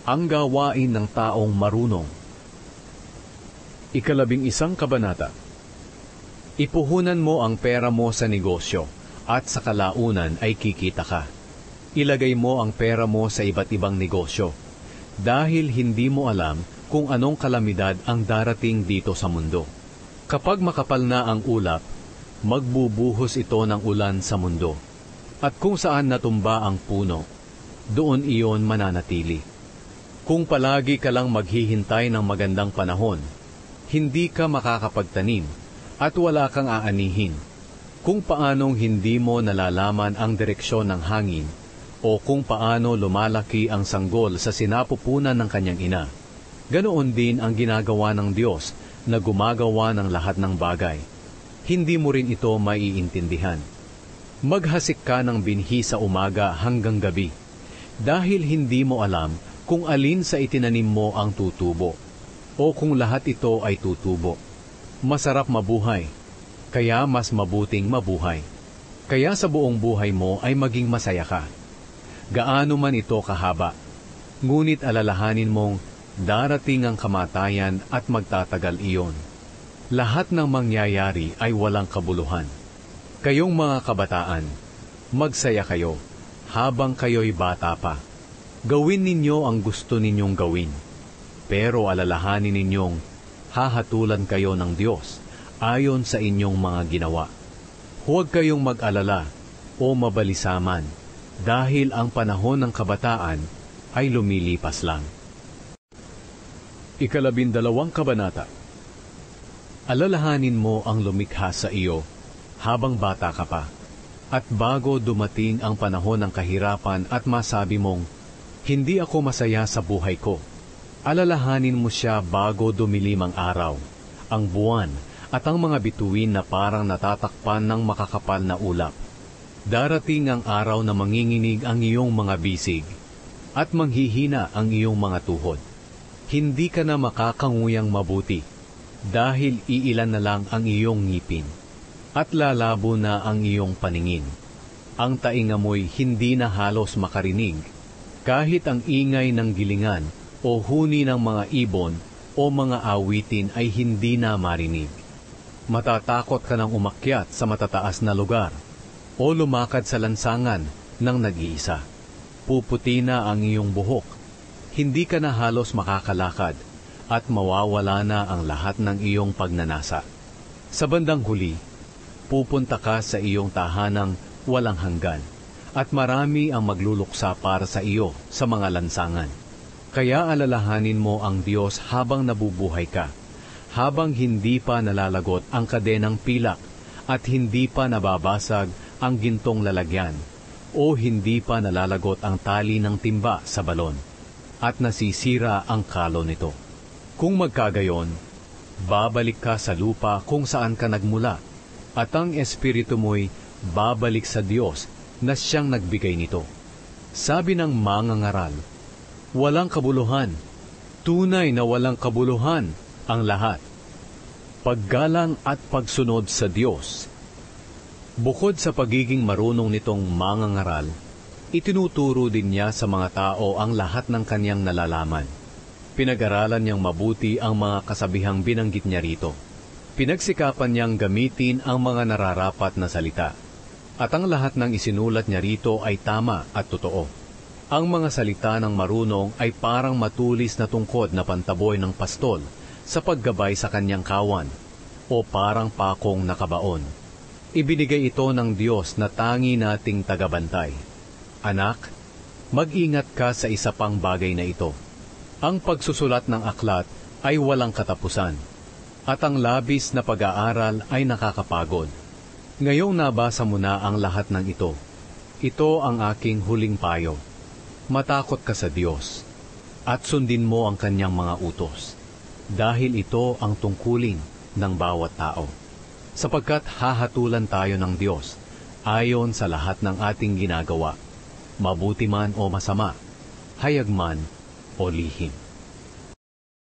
Ang gawain ng taong marunong. 11 kabanata. Ipuhunan mo ang pera mo sa negosyo, at sa kalaunan ay kikita ka. Ilagay mo ang pera mo sa iba't ibang negosyo, dahil hindi mo alam kung anong kalamidad ang darating dito sa mundo. Kapag makapal na ang ulap, magbubuhos ito ng ulan sa mundo. At kung saan natumba ang puno, doon iyon mananatili. Kung palagi ka lang maghihintay ng magandang panahon, hindi ka makakapagtanim at wala kang aanihin. Kung paanong hindi mo nalalaman ang direksyon ng hangin o kung paano lumalaki ang sanggol sa sinapupunan ng kanyang ina, ganoon din ang ginagawa ng Diyos na gumagawa ng lahat ng bagay. Hindi mo rin ito maiintindihan. Maghasik ka ng binhi sa umaga hanggang gabi, dahil hindi mo alam kung alin sa itinanim mo ang tutubo, o kung lahat ito ay tutubo. Masarap mabuhay, kaya mas mabuting mabuhay. Kaya sa buong buhay mo ay maging masaya ka. Gaano man ito kahaba, ngunit alalahanin mong darating ang kamatayan at magtatagal iyon. Lahat ng mangyayari ay walang kabuluhan. Kayong mga kabataan, magsaya kayo habang kayo'y bata pa. Gawin ninyo ang gusto ninyong gawin, pero alalahanin ninyong hahatulan kayo ng Diyos ayon sa inyong mga ginawa. Huwag kayong mag-alala o mabalisaman, dahil ang panahon ng kabataan ay lumilipas lang. 12 kabanata. Alalahanin mo ang lumikha sa iyo habang bata ka pa, at bago dumating ang panahon ng kahirapan at masabi mong, hindi ako masaya sa buhay ko. Alalahanin mo siya bago dumilim ang araw, ang buwan, at ang mga bituin na parang natatakpan ng makakapal na ulap. Darating ang araw na manginginig ang iyong mga bisig, at manghihina ang iyong mga tuhod. Hindi ka na makakanguyang mabuti, dahil iilan na lang ang iyong ngipin, at lalabo na ang iyong paningin. Ang tainga mo'y hindi na halos makarinig, kahit ang ingay ng gilingan o huni ng mga ibon o mga awitin ay hindi na marinig. Matatakot ka nang umakyat sa matataas na lugar o lumakad sa lansangan ng nag-iisa. Puputi na ang iyong buhok, hindi ka na halos makakalakad, at mawawala na ang lahat ng iyong pagnanasa. Sa bandang huli, pupunta ka sa iyong tahanang walang hanggan, at marami ang magluluksa para sa iyo sa mga lansangan. Kaya alalahanin mo ang Diyos habang nabubuhay ka, habang hindi pa nalalagot ang kadenang pilak, at hindi pa nababasag ang gintong lalagyan, o hindi pa nalalagot ang tali ng timba sa balon, at nasisira ang kalo nito. Kung magkagayon, babalik ka sa lupa kung saan ka nagmula, at ang espiritu mo'y babalik sa Diyos na siyang nagbigay nito. Sabi ng mangangaral, walang kabuluhan, tunay na walang kabuluhan ang lahat. Paggalang at pagsunod sa Diyos. Bukod sa pagiging marunong nitong mangangaral, itinuturo din niya sa mga tao ang lahat ng kanyang nalalaman. Pinag-aralan niyang mabuti ang mga kasabihang binanggit niya rito. Pinagsikapan niyang gamitin ang mga nararapat na salita. At ang lahat ng isinulat niya rito ay tama at totoo. Ang mga salita ng marunong ay parang matulis na tungkod na pantaboy ng pastol sa paggabay sa kanyang kawan, o parang pakong nakabaon. Ibinigay ito ng Diyos na tangi nating tagabantay. Anak, mag-ingat ka sa isa pang bagay na ito. Ang pagsusulat ng aklat ay walang katapusan, at ang labis na pag-aaral ay nakakapagod. Ngayong nabasa mo na ang lahat ng ito, ito ang aking huling payo. Matakot ka sa Diyos, at sundin mo ang kanyang mga utos, dahil ito ang tungkulin ng bawat tao. Sapagkat hahatulan tayo ng Diyos, ayon sa lahat ng ating ginagawa, mabuti man o masama, hayag man o lihim.